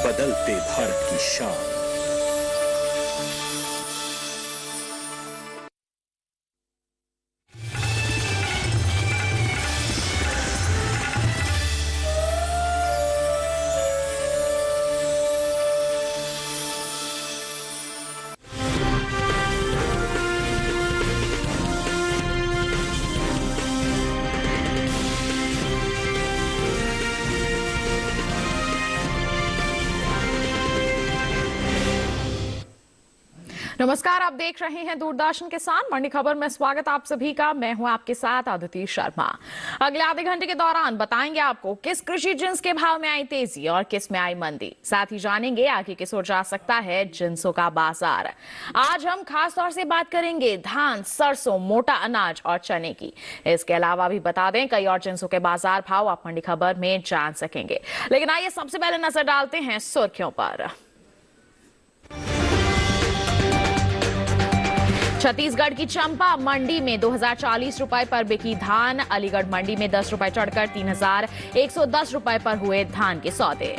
बदलते भारत की शान। नमस्कार, आप देख रहे हैं दूरदर्शन किसान मंडी खबर में। स्वागत आप सभी का। मैं हूं आपके साथ अदिति शर्मा। अगले आधे घंटे के दौरान बताएंगे आपको किस कृषि जिन्स के भाव में आई तेजी और किस में आई मंदी। साथ ही जानेंगे आगे किस ओर जा सकता है जिन्सों का बाजार। आज हम खास तौर से बात करेंगे धान, सरसों, मोटा अनाज और चने की। इसके अलावा भी बता दें कई और जिन्सों के बाजार भाव आप मंडी खबर में जान सकेंगे। लेकिन आइए सबसे पहले नजर डालते हैं सुर्खियों पर। छत्तीसगढ़ की चंपा मंडी में 2040 रुपए पर बिकी धान। अलीगढ़ मंडी में 10 रुपए चढ़कर 3110 रुपए पर हुए धान के सौदे।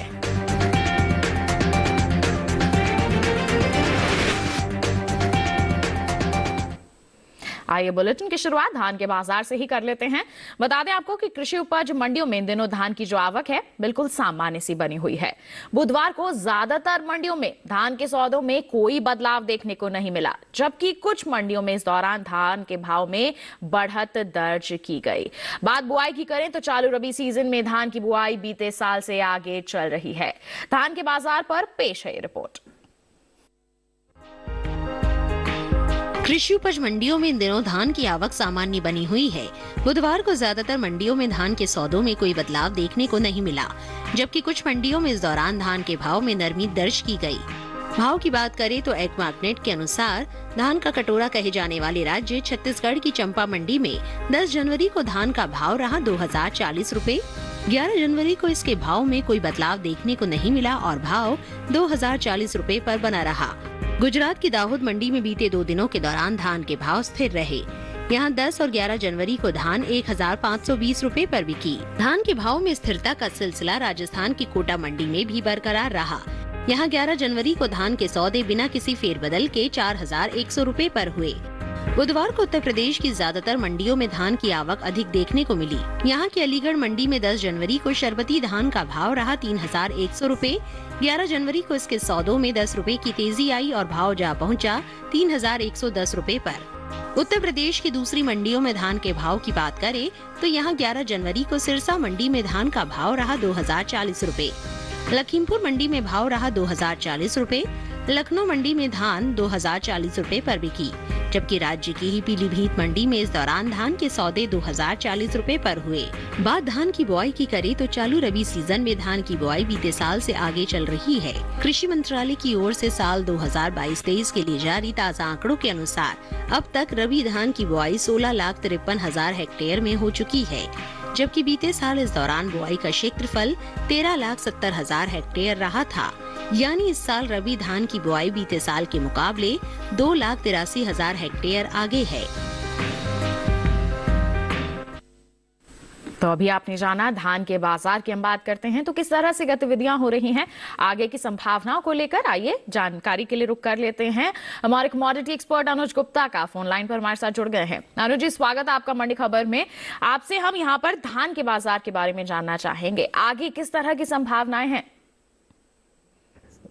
आइए बुलेटिन की शुरुआत धान के बाजार से ही कर लेते हैं। बता दें आपको कि कृषि उपज मंडियों में इन दिनों धान की जो आवक है बिल्कुल सामान्य सी बनी हुई है। बुधवार को ज्यादातर मंडियों में धान के सौदों में कोई बदलाव देखने को नहीं मिला, जबकि कुछ मंडियों में इस दौरान धान के भाव में बढ़त दर्ज की गई। बात बुआई की करें तो चालू रबी सीजन में धान की बुआई बीते साल से आगे चल रही है। धान के बाजार पर पेश है ये रिपोर्ट। कृषि उपज मंडियों में इन दिनों धान की आवक सामान्य बनी हुई है। बुधवार को ज्यादातर मंडियों में धान के सौदों में कोई बदलाव देखने को नहीं मिला, जबकि कुछ मंडियों में इस दौरान धान के भाव में नरमी दर्ज की गई। भाव की बात करें तो एग्मार्कनेट के अनुसार धान का कटोरा कहे जाने वाले राज्य छत्तीसगढ़ की चंपा मंडी में 10 जनवरी को धान का भाव रहा 2040 रुपए। 11 जनवरी को इसके भाव में कोई बदलाव देखने को नहीं मिला और भाव 2040 रुपए पर बना रहा। गुजरात की दाहोद मंडी में बीते 2 दिनों के दौरान धान के भाव स्थिर रहे। यहाँ 10 और 11 जनवरी को धान 1520 रुपए पर बिकी। धान के भाव में स्थिरता का सिलसिला राजस्थान की कोटा मंडी में भी बरकरार रहा। यहाँ 11 जनवरी को धान के सौदे बिना किसी फेरबदल के 4100 रुपए पर हुए। बुधवार को उत्तर प्रदेश की ज्यादातर मंडियों में धान की आवक अधिक देखने को मिली। यहाँ की अलीगढ़ मंडी में 10 जनवरी को शरबती धान का भाव रहा 3100 रुपए। 11 जनवरी को इसके सौदों में 10 रुपए की तेजी आई और भाव जा पहुँचा 3110 रुपए पर। उत्तर प्रदेश की दूसरी मंडियों में धान के भाव की बात करें तो यहाँ 11 जनवरी को सिरसा मंडी में धान का भाव रहा 2040 रुपए। लखीमपुर मंडी में भाव रहा 2040 रुपए। लखनऊ मंडी में धान 2040 रुपए पर बिकी, जबकि राज्य की ही पीलीभीत मंडी में इस दौरान धान के सौदे 2040 रुपए पर हुए। बात धान की बुआई की करें तो चालू रबी सीजन में धान की बुआई बीते साल से आगे चल रही है। कृषि मंत्रालय की ओर से साल 2022-23 के लिए जारी ताज़ा आंकड़ों के अनुसार अब तक रबी धान की बुआई 16,53,000 हेक्टेयर में हो चुकी है, जबकि बीते साल इस दौरान बुआई का क्षेत्रफल 13,70,000 हेक्टेयर रहा था। यानी इस साल रबी धान की बुआई बीते साल के मुकाबले 2,83,000 हेक्टेयर आगे है। तो अभी आपने जाना धान के बाजार की। हम बात करते हैं तो किस तरह से गतिविधियां हो रही हैं आगे की संभावनाओं को लेकर। आइए जानकारी के लिए रुक कर लेते हैं हमारे कमोडिटी एक्सपर्ट अनुज गुप्ता का। फोन लाइन पर हमारे साथ जुड़ गए हैं। अनुज जी, स्वागत है आपका मंडी खबर में। आपसे हम यहाँ पर धान के बाजार के बारे में जानना चाहेंगे, आगे किस तरह की संभावनाएं हैं।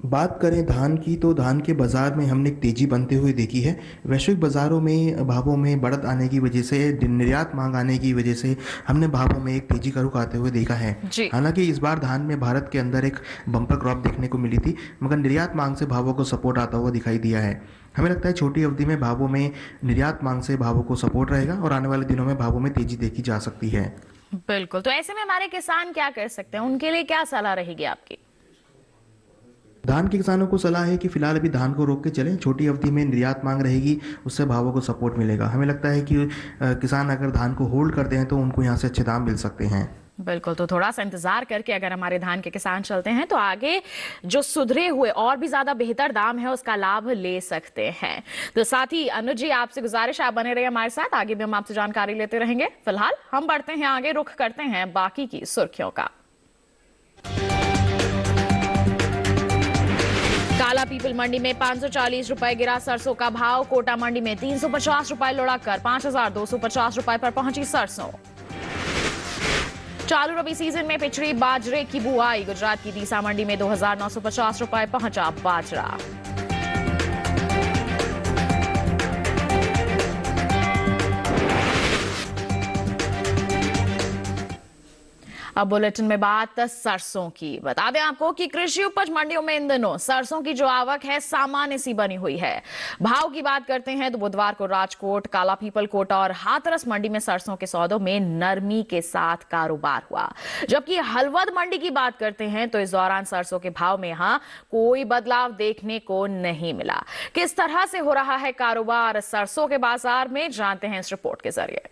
बात करें धान की तो धान के बाज़ार में हमने एक तेज़ी बनते हुए देखी है। वैश्विक बाज़ारों में भावों में बढ़त आने की वजह से, निर्यात मांग आने की वजह से हमने भावों में एक तेज़ी का रुख आते हुए देखा है। हालांकि इस बार धान में भारत के अंदर एक बम्पर क्रॉप देखने को मिली थी, मगर निर्यात मांग से भावों को सपोर्ट आता हुआ दिखाई दिया है। हमें लगता है छोटी अवधि में भावों में निर्यात मांग से भावों को सपोर्ट रहेगा और आने वाले दिनों में भावों में तेज़ी देखी जा सकती है। बिल्कुल। तो ऐसे में हमारे किसान क्या कर सकते हैं, उनके लिए क्या सलाह रहेगी आपकी? धान के किसानों को सलाह है कि फिलहाल अभी धान को रोक के चलें। छोटी अवधि में निर्यात मांग रहेगी, उससे भावों को सपोर्ट मिलेगा। हमें लगता है कि किसान अगर धान को होल्ड करते हैं तो उनको यहाँ से अच्छे दाम मिल सकते हैं। बिल्कुल। तो थोड़ा सा इंतजार करके अगर हमारे धान के किसान चलते हैं तो आगे जो सुधरे हुए और भी ज्यादा बेहतर दाम है उसका लाभ ले सकते हैं। तो साथ ही अनुज जी, आपसे गुजारिश आप बने रहिए हमारे साथ, आगे भी हम आपसे जानकारी लेते रहेंगे। फिलहाल हम बढ़ते हैं आगे, रुख करते हैं बाकी की सुर्खियों का। पीपल मंडी में 540 रुपए गिरा सरसों का भाव। कोटा मंडी में 350 रुपए लुढ़ककर 5,250 रुपए पर पहुंची सरसों। चालू रबी सीजन में पिछड़ी बाजरे की बुआई। गुजरात की दीसा मंडी में 2,950 रुपए पहुंचा बाजरा। अब बुलेटिन में बात सरसों की। बता दें आपको कि कृषि उपज मंडियों में इन दिनों सरसों की जो आवक है सामान्य सी बनी हुई है। भाव की बात करते हैं तो बुधवार को राजकोट, काला पीपल, कोटा और हाथरस मंडी में सरसों के सौदों में नरमी के साथ कारोबार हुआ। जबकि हलवद मंडी की बात करते हैं तो इस दौरान सरसों के भाव में यहां कोई बदलाव देखने को नहीं मिला। किस तरह से हो रहा है कारोबार सरसों के बाजार में, जानते हैं इस रिपोर्ट के जरिए।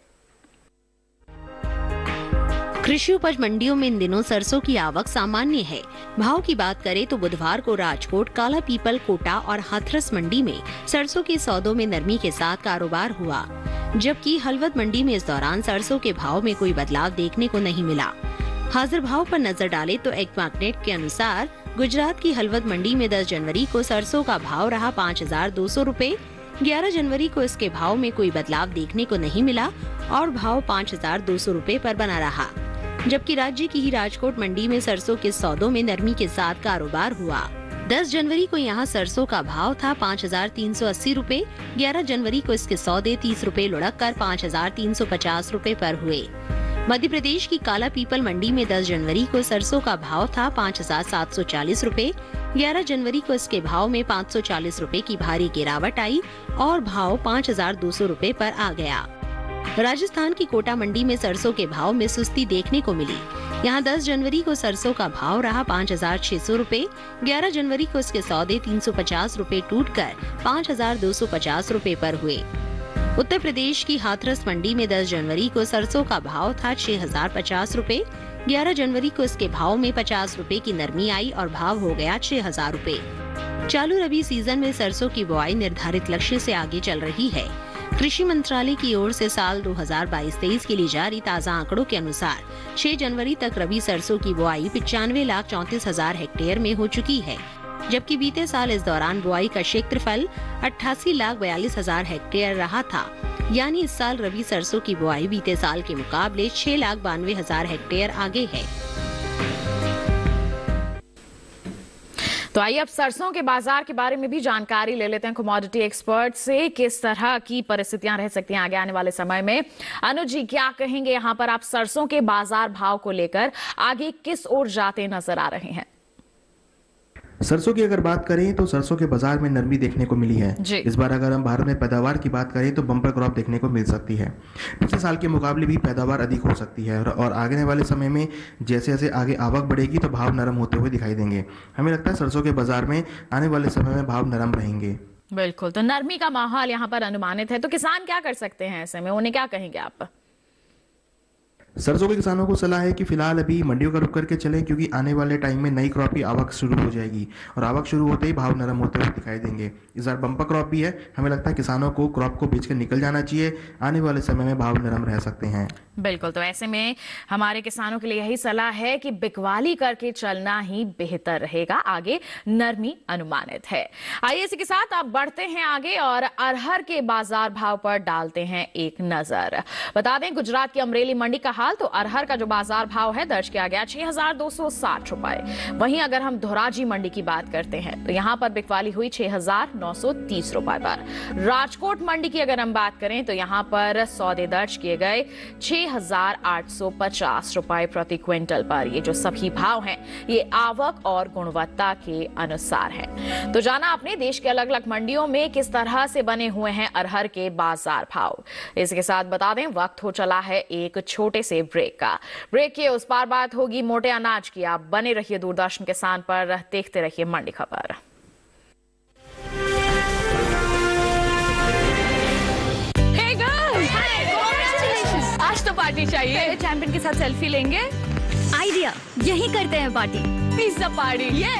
कृषि उपज मंडियों में इन दिनों सरसों की आवक सामान्य है। भाव की बात करें तो बुधवार को राजकोट, काला पीपल, कोटा और हाथरस मंडी में सरसों के सौदों में नरमी के साथ कारोबार हुआ। जबकि हलवद मंडी में इस दौरान सरसों के भाव में कोई बदलाव देखने को नहीं मिला। हाजिर भाव पर नजर डालें तो एग मार्केट के अनुसार गुजरात की हलवद मंडी में 10 जनवरी को सरसों का भाव रहा 5,200 रुपए। 11 जनवरी को इसके भाव में कोई बदलाव देखने को नहीं मिला और भाव 5,200 रुपए पर बना रहा। जबकि राज्य की ही राजकोट मंडी में सरसों के सौदों में नरमी के साथ कारोबार हुआ। 10 जनवरी को यहाँ सरसों का भाव था 5,380 रुपए। 11 जनवरी को इसके सौदे 30 रुपए लुढ़ककर 5,350 रुपए पर हुए। मध्य प्रदेश की काला पीपल मंडी में 10 जनवरी को सरसों का भाव था 5,740 रुपए। 11 जनवरी को इसके भाव में 540 रुपए की भारी गिरावट आई और भाव 5,200 रुपए पर आ गया। राजस्थान की कोटा मंडी में सरसों के भाव में सुस्ती देखने को मिली। यहाँ 10 जनवरी को सरसों का भाव रहा 5,600 रुपए। 11 जनवरी को इसके सौदे 350 रुपए टूटकर 5,250 रुपए पर हुए। उत्तर प्रदेश की हाथरस मंडी में 10 जनवरी को सरसों का भाव था 6,050 रुपए। 11 जनवरी को इसके भाव में 50 रुपए की नरमी आई और भाव हो गया 6,000 रुपए। चालू रबी सीजन में सरसों की बुआई निर्धारित लक्ष्य से आगे चल रही है। कृषि मंत्रालय की ओर से साल 2022-23 के लिए जारी ताज़ा आंकड़ों के अनुसार 6 जनवरी तक रबी सरसों की बुआई 95,34,000 हेक्टेयर में हो चुकी है। जबकि बीते साल इस दौरान बुआई का क्षेत्रफल 88,42,000 हेक्टेयर रहा था। यानी इस साल रबी सरसों की बुआई बीते साल के मुकाबले 6,92,000 हेक्टेयर आगे है। तो आइए अब सरसों के बाजार के बारे में भी जानकारी ले लेते हैं कमोडिटी एक्सपर्ट से। किस तरह की परिस्थितियां रह सकती हैं आगे आने वाले समय में। अनुज जी, क्या कहेंगे यहाँ पर आप सरसों के बाजार भाव को लेकर आगे किस ओर जाते नजर आ रहे हैं? सरसों की अगर बात करें तो सरसों के बाजार में नरमी देखने को मिली है। इस बार अगर हम भारत में पैदावार की बात करें तो बम्पर क्रॉप देखने को मिल सकती है। पिछले साल के मुकाबले भी पैदावार अधिक हो सकती है और आगे वाले समय में जैसे जैसे आगे आवक बढ़ेगी तो भाव नरम होते हुए दिखाई देंगे। हमें लगता है सरसों के बाजार में आने वाले समय में भाव नरम रहेंगे। बिल्कुल, तो नरमी का माहौल यहाँ पर अनुमानित है। तो किसान क्या कर सकते हैं ऐसे में, उन्हें क्या कहेंगे आप? सरसों के किसानों को सलाह है कि फिलहाल अभी मंडियों का रुक करके चलें, क्योंकि आने वाले टाइम में नई क्रॉप की आवक शुरू हो जाएगी और आवक शुरू होते ही भाव नरम होते हुए दिखाई देंगे। इस बार बम्पर क्रॉप भी है। हमें लगता है किसानों को क्रॉप को बेच कर निकल जाना चाहिए। आने वाले समय में भाव नरम रह सकते हैं। बिल्कुल, तो ऐसे में हमारे किसानों के लिए यही सलाह है कि बिकवाली करके चलना ही बेहतर रहेगा। आगे नरमी अनुमानित है। आइए इसी के साथ आप बढ़ते हैं आगे और अरहर के बाजार भाव पर डालते हैं एक नजर। बता दें गुजरात की अमरेली मंडी का हाल, तो अरहर का जो बाजार भाव है दर्ज किया गया 6,260 रुपए। वहीं अगर हम धोराजी मंडी की बात करते हैं तो यहाँ पर बिकवाली हुई 6,930 रुपए पर। राजकोट मंडी की अगर हम बात करें तो यहाँ पर सौदे दर्ज किए गए 6,850 रुपए प्रति क्विंटल पर। ये जो सभी भाव हैं ये आवक और गुणवत्ता के अनुसार हैं। तो जाना आपने देश के अलग अलग मंडियों में किस तरह से बने हुए हैं अरहर के बाजार भाव। इसके साथ बता दें वक्त हो चला है एक छोटे से ब्रेक का। ब्रेक के उस पार बात होगी मोटे अनाज की। आप बने रहिए दूरदर्शन किसान पर, देखते रहिए मंडी खबर। आज तो पार्टी चाहिए। चैंपियन के साथ सेल्फी लेंगे। आइडिया, यही करते हैं पार्टी। Pizza party. ये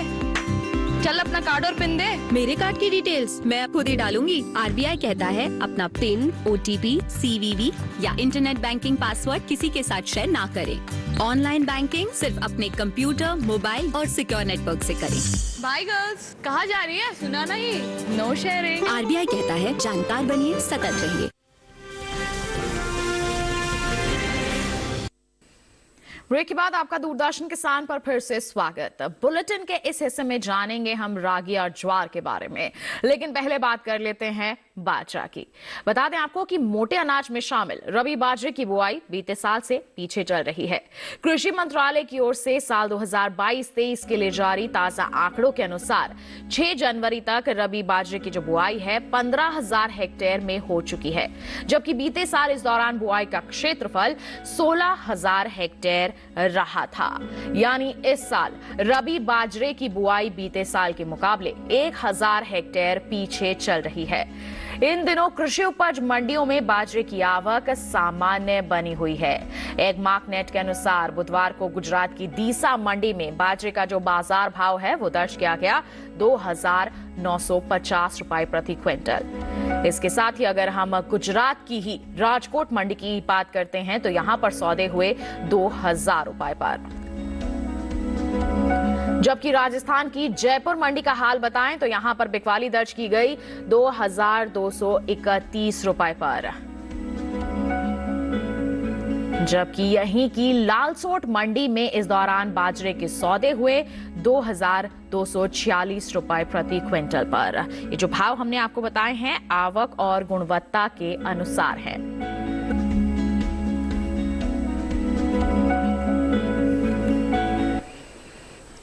चल अपना कार्ड और पिन दे। मेरे कार्ड की डिटेल्स मैं खुद ही डालूंगी। आरबीआई कहता है अपना पिन, ओटीपी, सीवीवी या इंटरनेट बैंकिंग पासवर्ड किसी के साथ शेयर ना करें। ऑनलाइन बैंकिंग सिर्फ अपने कंप्यूटर, मोबाइल और सिक्योर नेटवर्क से करें। बाय गर्ल्स, कहाँ जा रही है? सुना नहीं, नो शेयरिंग। आरबीआई कहता है जानकार बनिए, सतर्क रहिए। ब्रेक के बाद आपका दूरदर्शन किसान पर फिर से स्वागत। बुलेटिन के इस हिस्से में जानेंगे हम रागी और ज्वार के बारे में, लेकिन पहले बात कर लेते हैं बाजरा की। बता दें आपको कि मोटे अनाज में शामिल रबी बाजरे की बुआई बीते साल से पीछे चल रही है। कृषि मंत्रालय की ओर से साल 2022-23 के लिए जारी ताजा आंकड़ों के अनुसार 6 जनवरी तक रबी बाजरे की जो बुआई है 15,000 हेक्टेयर में हो चुकी है, जबकि बीते साल इस दौरान बुआई का क्षेत्रफल 16,000 हेक्टेयर रहा था। यानी इस साल रबी बाजरे की बुआई बीते साल के मुकाबले 1,000 हेक्टेयर पीछे चल रही है। इन दिनों कृषि उपज मंडियों में बाजरे की आवक सामान्य बनी हुई है। एक मार्कनेट के अनुसार बुधवार को गुजरात की दीसा मंडी में बाजरे का जो बाजार भाव है वो दर्ज किया गया 2,950 रुपए प्रति क्विंटल। इसके साथ ही अगर हम गुजरात की ही राजकोट मंडी की बात करते हैं तो यहां पर सौदे हुए 2,000 रुपए पर। जबकि राजस्थान की जयपुर मंडी का हाल बताएं तो यहां पर बिकवाली दर्ज की गई 2,231 रुपए पर, जबकि यहीं की लालसोट मंडी में इस दौरान बाजरे के सौदे हुए 2,246 रुपए प्रति क्विंटल पर। ये जो भाव हमने आपको बताए हैं आवक और गुणवत्ता के अनुसार हैं।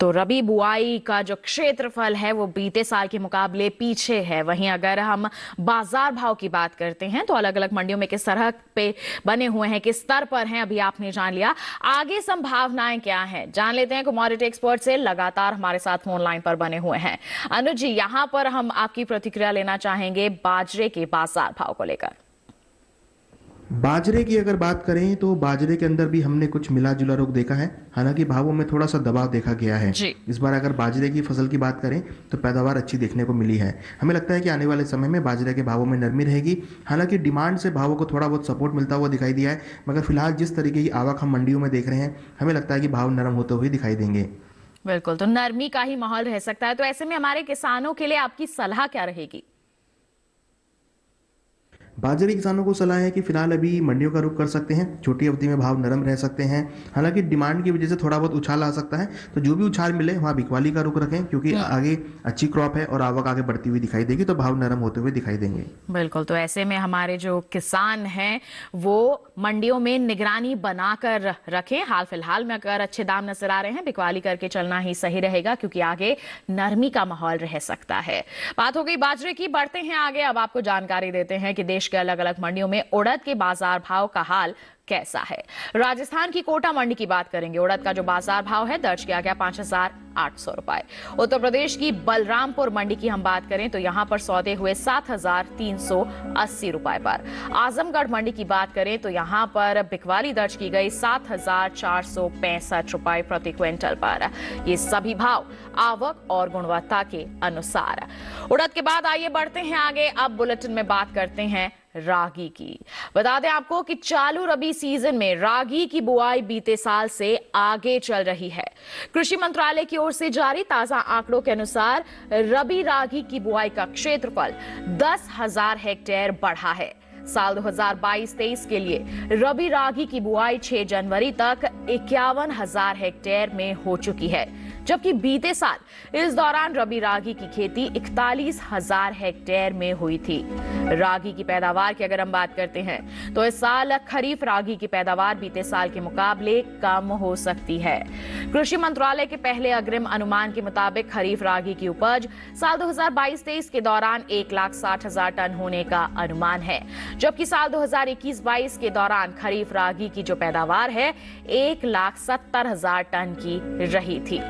तो रबी बुआई का जो क्षेत्रफल है वो बीते साल के मुकाबले पीछे है। वहीं अगर हम बाजार भाव की बात करते हैं तो अलग अलग मंडियों में किस तरह पे बने हुए हैं, किस स्तर पर हैं, अभी आपने जान लिया। आगे संभावनाएं क्या हैं, जान लेते हैं। कमोडिटी एक्सपर्ट से लगातार हमारे साथ फोन लाइन पर बने हुए हैं अनुज जी। यहां पर हम आपकी प्रतिक्रिया लेना चाहेंगे बाजरे के बाजार भाव को लेकर। बाजरे की अगर बात करें तो बाजरे के अंदर भी हमने कुछ मिला जुला रुख देखा है, हालांकि भावों में थोड़ा सा दबाव देखा गया है। इस बार अगर बाजरे की फसल की बात करें तो पैदावार अच्छी देखने को मिली है। हमें लगता है कि आने वाले समय में बाजरे के भावों में नरमी रहेगी। हालांकि डिमांड से भावों को थोड़ा बहुत सपोर्ट मिलता हुआ दिखाई दिया है, मगर फिलहाल जिस तरीके की आवक हम मंडियों में देख रहे हैं हमें लगता है कि भाव नरम होते हुए दिखाई देंगे। बिल्कुल, तो नरमी का ही माहौल रह सकता है। तो ऐसे में हमारे किसानों के लिए आपकी सलाह क्या रहेगी? बाजरे किसानों को सलाह है कि फिलहाल अभी मंडियों का रुख कर सकते हैं, छोटी अवधि में भाव नरम रह सकते हैं। हालांकि डिमांड की वजह से थोड़ा बहुत उछाल आ सकता है, तो जो भी उछाल मिले वहाँ बिकवाली का रुख रखें, क्योंकि आगे अच्छी क्रॉप है और आवक आगे बढ़ती हुई दिखाई देगी, तो भाव नरम होते हुए दिखाई देंगे। बिल्कुल, तो ऐसे में हमारे जो किसान हैं वो मंडियों में निगरानी बनाकर रखें। हाल फिलहाल में अगर अच्छे दाम नजर आ रहे हैं बिकवाली करके चलना ही सही रहेगा, क्योंकि आगे नरमी का माहौल रह सकता है। बात हो गई बाजरे की, बढ़ते हैं आगे। अब आपको जानकारी देते हैं कि देश के अलग अलग मंडियों में उड़द के बाजार भाव का हाल कैसा है। राजस्थान की कोटा मंडी की बात करेंगे। उड़द का जो बाजार भाव है दर्ज किया गया 5,800 रुपए। उत्तर प्रदेश की बलरामपुर मंडी की हम बात करें तो यहां पर सौदे हुए 7,380 रुपए पर। आजमगढ़ मंडी की बात करें तो यहां पर बिकवाली दर्ज की गई 7,465 रुपए प्रति क्विंटल पर। ये सभी भाव आवक और गुणवत्ता के अनुसार। उड़द के बाद आइए बढ़ते हैं आगे। अब बुलेटिन में बात करते हैं रागी की। बता दें आपको कि चालू रबी सीजन में रागी की बुआई बीते साल से आगे चल रही है। कृषि मंत्रालय की ओर से जारी ताजा आंकड़ों के अनुसार रबी रागी की बुआई का क्षेत्रफल 10,000 हेक्टेयर बढ़ा है। साल 2022-23 के लिए रबी रागी की बुआई 6 जनवरी तक 51,000 हेक्टेयर में हो चुकी है, जबकि बीते साल इस दौरान रबी रागी की खेती 41,000 हेक्टेयर में हुई थी। रागी की पैदावार की अगर हम बात करते हैं तो इस साल खरीफ रागी की पैदावार बीते साल के मुकाबले कम हो सकती है। कृषि मंत्रालय के पहले अग्रिम अनुमान के मुताबिक खरीफ रागी की उपज साल 2022-23 के दौरान 1,60,000 टन होने का अनुमान है, जबकि साल 2021-22 के दौरान खरीफ रागी की जो पैदावार है 1,70,000 टन की रही थी।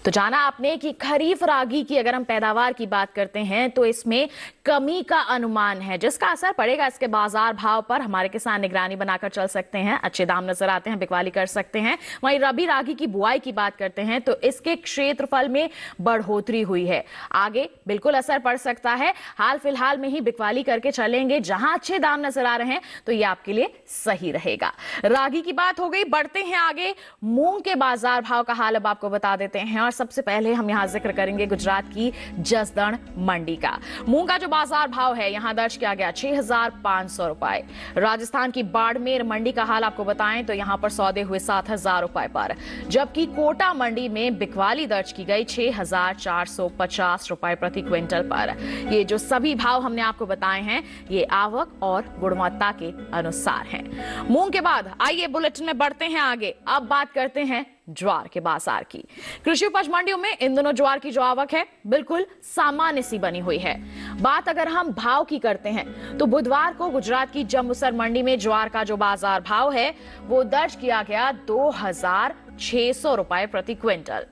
तो तो जाना आपने कि खरीफ रागी की अगर हम पैदावार की बात करते हैं तो इसमें कमी का अनुमान है, जिसका असर पड़ेगा इसके बाजार भाव पर। हमारे किसान निगरानी बनाकर चल सकते हैं, अच्छे दाम नजर आते हैं, बिकवाली कर सकते हैं। वहीं रबी रागी की बुआई की बात करते हैं तो इसके क्षेत्रफल में बढ़ोतरी हुई है, आगे बिल्कुल असर पड़ सकता है। हाल फिलहाल में ही बिकवाली करके चलेंगे, जहां अच्छे दाम नजर आ रहे हैं तो ये आपके लिए सही रहेगा। रागी की बात हो गई, बढ़ते हैं आगे। मूंग के बाजार भाव का हाल अब आपको बता देते हैं और सबसे पहले हम यहां जिक्र करेंगे गुजरात की जसदण मंडी का। मूंग का जो बाजार भाव है यहां दर्ज किया गया 6,500 रुपए। राजस्थान की बाड़मेर मंडी का हाल आपको बताएं तो यहां पर सौदे हुए 7,000 रुपए पर, जबकि कोटा मंडी में बिकवाली दर्ज की गई 6,450 रुपए प्रति क्विंटल पर। ये जो सभी भाव हमने आपको बताए हैं ये आवक और गुणवत्ता के अनुसार हैं। मूंग के बाद आइए बुलेटिन में बढ़ते हैं आगे। अब बात करते हैं ज्वार के बाजार की। कृषि उपज मंडियों में इन दिनों ज्वार की जो आवक है बिल्कुल सामान्य सी बनी हुई है। बात अगर हम भाव की करते हैं तो बुधवार को गुजरात की जम्बूसर मंडी में ज्वार का जो बाजार भाव है वो दर्ज किया गया 2,600 रुपए प्रति क्विंटल।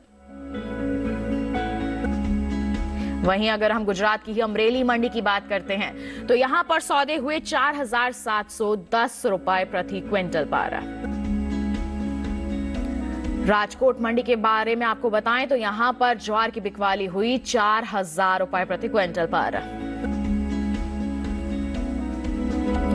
वहीं अगर हम गुजरात की ही अमरेली मंडी की बात करते हैं तो यहां पर सौदे हुए 4,710 रुपए प्रति क्विंटल पर। राजकोट मंडी के बारे में आपको बताएं तो यहां पर ज्वार की बिकवाली हुई 4,000 रुपए प्रति क्विंटल पर,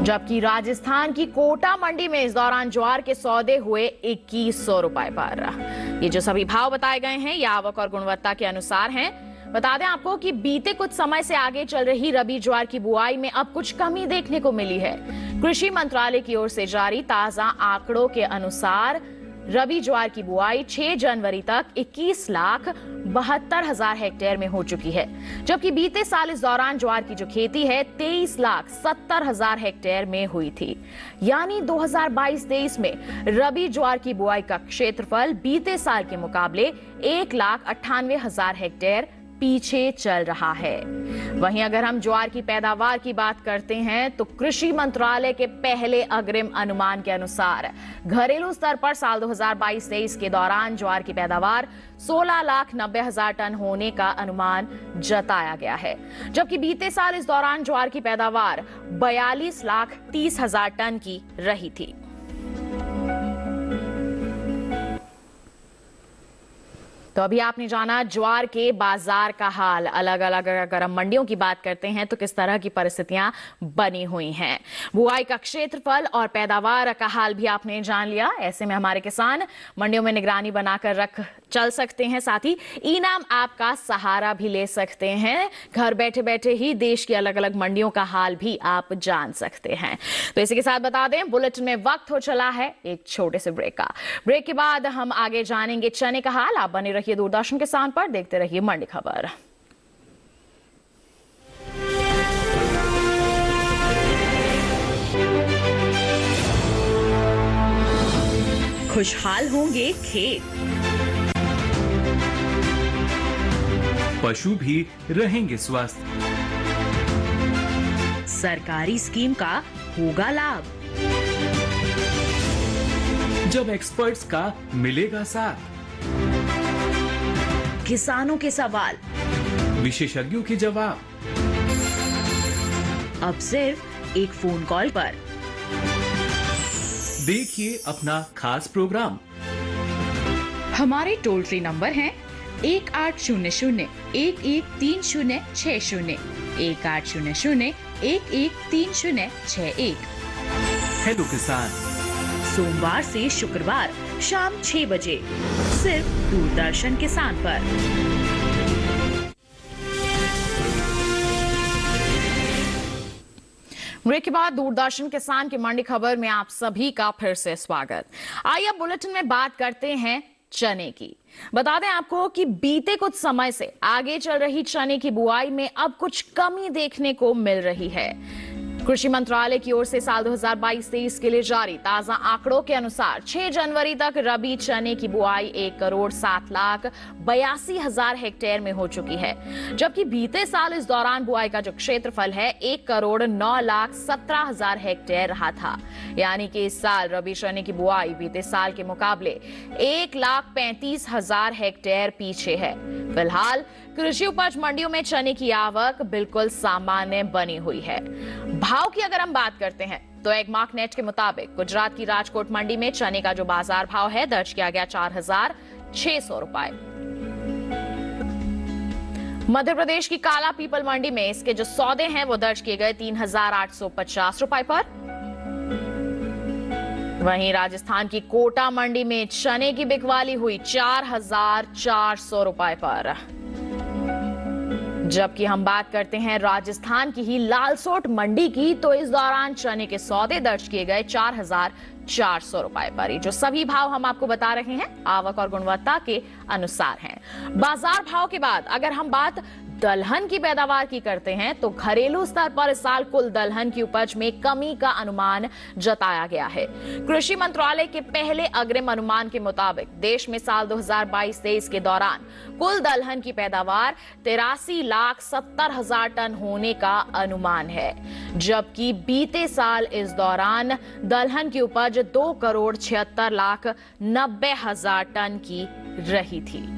जबकि राजस्थान की कोटा मंडी में इस दौरान ज्वार के सौदे हुए 2,100 रुपए पर। ये जो सभी भाव बताए गए हैं ये आवक और गुणवत्ता के अनुसार हैं। बता दें आपको कि बीते कुछ समय से आगे चल रही रबी ज्वार की बुआई में अब कुछ कमी देखने को मिली है। कृषि मंत्रालय की ओर से जारी ताजा आंकड़ों के अनुसार रबी ज्वार की बुआई 6 जनवरी तक 21,72,000 हेक्टेयर में हो चुकी है, जबकि बीते साल इस दौरान ज्वार की जो खेती है 23,70,000 हेक्टेयर में हुई थी। यानी 2022-23 में रबी ज्वार की बुआई का क्षेत्रफल बीते साल के मुकाबले 1,98,000 हेक्टेयर पीछे चल रहा है। वहीं अगर हम ज्वार की पैदावार की बात करते हैं तो कृषि मंत्रालय के पहले अग्रिम अनुमान के अनुसार घरेलू स्तर पर साल 2022-23 के दौरान ज्वार की पैदावार 16,90,000 टन होने का अनुमान जताया गया है, जबकि बीते साल इस दौरान ज्वार की पैदावार 42,30,000 टन की रही थी। तो अभी आपने जाना ज्वार के बाजार का हाल। अलग अलग अगर हम मंडियों की बात करते हैं तो किस तरह की परिस्थितियां बनी हुई हैं। बुआई का क्षेत्रफल और पैदावार का हाल भी आपने जान लिया। ऐसे में हमारे किसान मंडियों में निगरानी बनाकर रख चल सकते हैं, साथ ही ई-नाम ऐप का सहारा भी ले सकते हैं। घर बैठे बैठे ही देश की अलग अलग मंडियों का हाल भी आप जान सकते हैं। तो इसी के साथ बता दें बुलेटिन में वक्त हो चला है एक छोटे से ब्रेक का। ब्रेक के बाद हम आगे जानेंगे चने का हाल। आप बने रहिए दूरदर्शन किसान पर, देखते रहिए मंडी खबर। खुशहाल होंगे खेत, पशु भी रहेंगे स्वस्थ, सरकारी स्कीम का होगा लाभ, जब एक्सपर्ट्स का मिलेगा साथ, किसानों के सवाल, विशेषज्ञों के जवाब, अब सिर्फ एक फोन कॉल पर। देखिए अपना खास प्रोग्राम। हमारे टोल फ्री नंबर हैं 1800-113060, 1800-113061। हेलो किसान, सोमवार से शुक्रवार शाम 6 बजे सिर्फ दूरदर्शन किसान पर। ब्रेक के बाद दूरदर्शन किसान की मंडी खबर में आप सभी का फिर से स्वागत। आइए अब बुलेटिन में बात करते हैं चने की। बता दें आपको कि बीते कुछ समय से आगे चल रही चने की बुआई में अब कुछ कमी देखने को मिल रही है। कृषि मंत्रालय की ओर से साल 2022-23 के लिए जारी ताजा आंकड़ों के अनुसार 6 जनवरी तक रबी चने की बुआई 1,07,82,000 हेक्टेयर में हो चुकी है, जबकि बीते साल इस दौरान बुआई का जो क्षेत्रफल है 1,09,17,000 हेक्टेयर रहा था। यानी कि इस साल रबी चने की बुआई बीते साल के मुकाबले 1,35,000 हेक्टेयर पीछे है। फिलहाल कृषि उपज मंडियों में चने की आवक बिल्कुल सामान्य बनी हुई है। भाव की अगर हम बात करते हैं तो एगमार्क नेट के मुताबिक गुजरात की राजकोट मंडी में चने का जो बाजार भाव है दर्ज किया गया 4,600 रुपए। मध्य प्रदेश की काला पीपल मंडी में इसके जो सौदे हैं वो दर्ज किए गए 3,850 रुपए पर। वहीं राजस्थान की कोटा मंडी में चने की बिकवाली हुई 4,400 रुपए पर। जबकि हम बात करते हैं राजस्थान की ही लालसोट मंडी की, तो इस दौरान चने के सौदे दर्ज किए गए 4,400 रुपए पर। ये जो सभी भाव हम आपको बता रहे हैं आवक और गुणवत्ता के अनुसार हैं। बाजार भाव के बाद अगर हम बात दलहन की पैदावार की करते हैं तो घरेलू स्तर पर इस साल कुल दलहन की उपज में कमी का अनुमान जताया गया है। कृषि मंत्रालय के पहले अग्रिम अनुमान के मुताबिक देश में साल 2022-23 के दौरान कुल दलहन की पैदावार 83,70,000 टन होने का अनुमान है, जबकि बीते साल इस दौरान दलहन की उपज 2,76,90,000 टन की रही थी।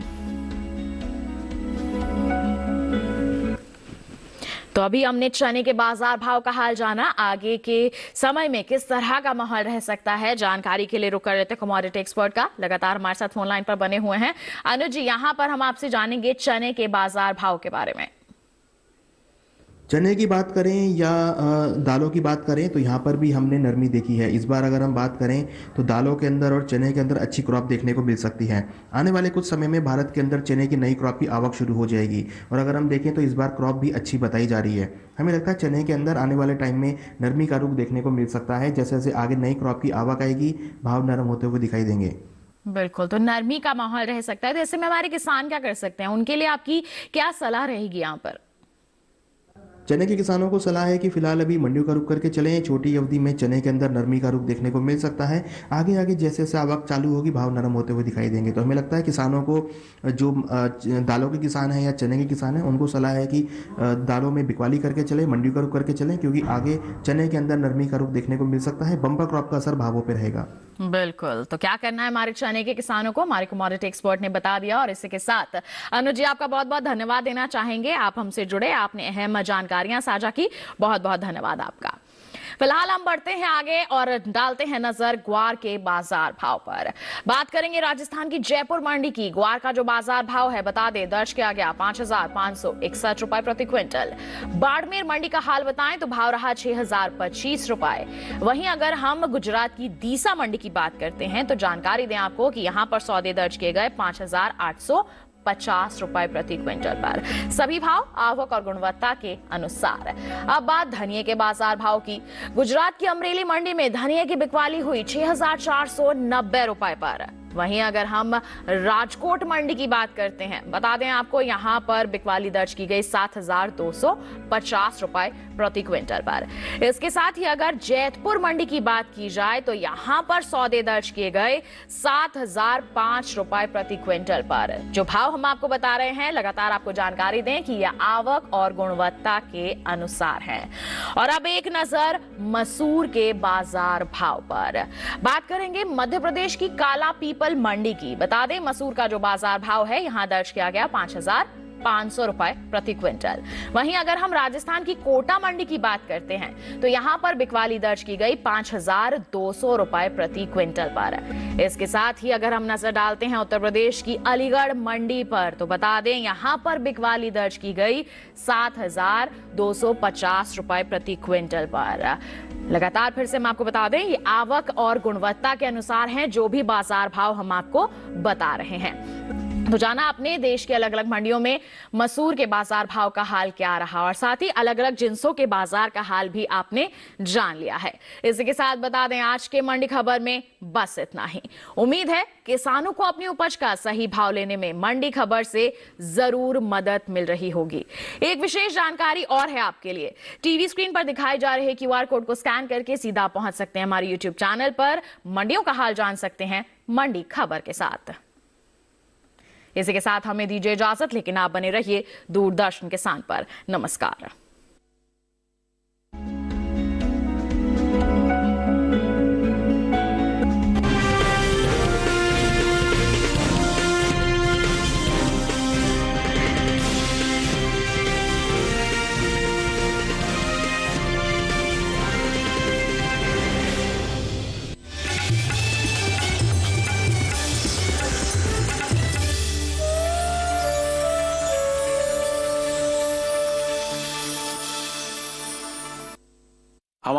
तो अभी हमने चने के बाजार भाव का हाल जाना। आगे के समय में किस तरह का माहौल रह सकता है, जानकारी के लिए रुक कर रहते कमोडिटी एक्सपर्ट का लगातार हमारे साथ फोन लाइन पर बने हुए हैं। अनुज जी, यहाँ पर हम आपसे जानेंगे चने के बाजार भाव के बारे में। चने की बात करें या दालों की बात करें तो यहाँ पर भी हमने नरमी देखी है। इस बार अगर हम बात करें तो दालों के अंदर और चने के अंदर अच्छी क्रॉप देखने को मिल सकती है। आने वाले कुछ समय में भारत के अंदर चने की नई क्रॉप की आवक शुरू हो जाएगी और अगर हम देखें तो इस बार क्रॉप भी अच्छी बताई जा रही है। हमें लगता है चने के अंदर आने वाले टाइम में नरमी का रुख देखने को मिल सकता है। जैसे जैसे आगे नई क्रॉप की आवक आएगी भाव नरम होते हुए दिखाई देंगे। बिल्कुल, तो नरमी का माहौल रह सकता है। तो ऐसे में हमारे किसान क्या कर सकते हैं, उनके लिए आपकी क्या सलाह रहेगी यहाँ पर? चने के किसानों को सलाह है कि फिलहाल अभी मंडियों का रुख करके चलें। छोटी अवधि में चने के अंदर नरमी का रुख देखने को मिल सकता है। आगे आगे जैसे जैसे आवक चालू होगी भाव नरम होते हुए दिखाई देंगे। तो हमें लगता है किसानों को, जो दालों के किसान हैं या चने के किसान हैं, उनको सलाह है कि दालों में बिकवाली करके चलें, मंडियों का रुख करके चलें, क्योंकि आगे चने के अंदर नरमी का रुख देखने को मिल सकता है। बम्पर क्रॉप का असर भावों पर रहेगा। बिल्कुल, तो क्या करना है हमारे चने के किसानों को हमारे कमोडिटी एक्सपर्ट ने बता दिया। और इसी के साथ अनुज जी, आपका बहुत बहुत धन्यवाद देना चाहेंगे। आप हमसे जुड़े, आपने अहम जानकारियां साझा की, बहुत बहुत धन्यवाद आपका। फिलहाल हम बढ़ते हैं आगे और डालते हैं नजर ग्वार के बाजार भाव पर। बात करेंगे राजस्थान की जयपुर मंडी की। ग्वार का जो बाजार भाव है बता दें दर्ज किया गया 5,561 रुपए प्रति क्विंटल। बाड़मेर मंडी का हाल बताएं तो भाव रहा 6,025 रुपए। वहीं अगर हम गुजरात की दीसा मंडी की बात करते हैं तो जानकारी दें आपको कि यहां पर सौदे दर्ज किए गए 5,850 रुपए प्रति क्विंटल पर। सभी भाव आवक और गुणवत्ता के अनुसार। अब बात धनिये के बाजार भाव की। गुजरात की अमरेली मंडी में धनिये की बिकवाली हुई 6,490 रुपए पर। वहीं अगर हम राजकोट मंडी की बात करते हैं, बता दें आपको यहां पर बिकवाली दर्ज की गई 7,250 रुपए प्रति क्विंटल पर। इसके साथ ही अगर जैतपुर मंडी की बात की जाए तो यहां पर सौदे दर्ज किए गए 7,005 रुपए प्रति क्विंटल पर। जो भाव हम आपको बता रहे हैं लगातार आपको जानकारी दें कि यह आवक और गुणवत्ता के अनुसार है। और अब एक नजर मसूर के बाजार भाव पर। बात करेंगे मध्य प्रदेश की काला पीपल मंडी की। बता दें मसूर का जो बाजार भाव है यहां दर्ज किया गया 5,500 रुपए प्रति क्विंटल। वहीं अगर हम राजस्थान की कोटा मंडी की बात करते हैं तो यहां पर बिकवाली दर्ज की गई 5,200 रुपए प्रति क्विंटल पर। इसके साथ ही अगर हम नजर डालते हैं उत्तर प्रदेश की अलीगढ़ मंडी पर तो बता दें यहां पर बिकवाली दर्ज की गई 7,250 रुपए प्रति क्विंटल पर। लगातार फिर से हम आपको बता दें ये आवक और गुणवत्ता के अनुसार हैं जो भी बाजार भाव हम आपको बता रहे हैं। तो जाना आपने देश के अलग अलग मंडियों में मसूर के बाजार भाव का हाल क्या रहा और साथ ही अलग अलग जिन्सों के बाजार का हाल भी आपने जान लिया है। इसी के साथ बता दें आज के मंडी खबर में बस इतना ही। उम्मीद है किसानों को अपनी उपज का सही भाव लेने में मंडी खबर से जरूर मदद मिल रही होगी। एक विशेष जानकारी और है आपके लिए, टीवी स्क्रीन पर दिखाए जा रहे QR कोड को स्कैन करके सीधा पहुंच सकते हैं हमारे YouTube चैनल पर। मंडियों का हाल जान सकते हैं मंडी खबर के साथ। इसी के साथ हमें दीजिए इजाजत, लेकिन आप बने रहिए दूरदर्शन किसान पर। नमस्कार। हमारे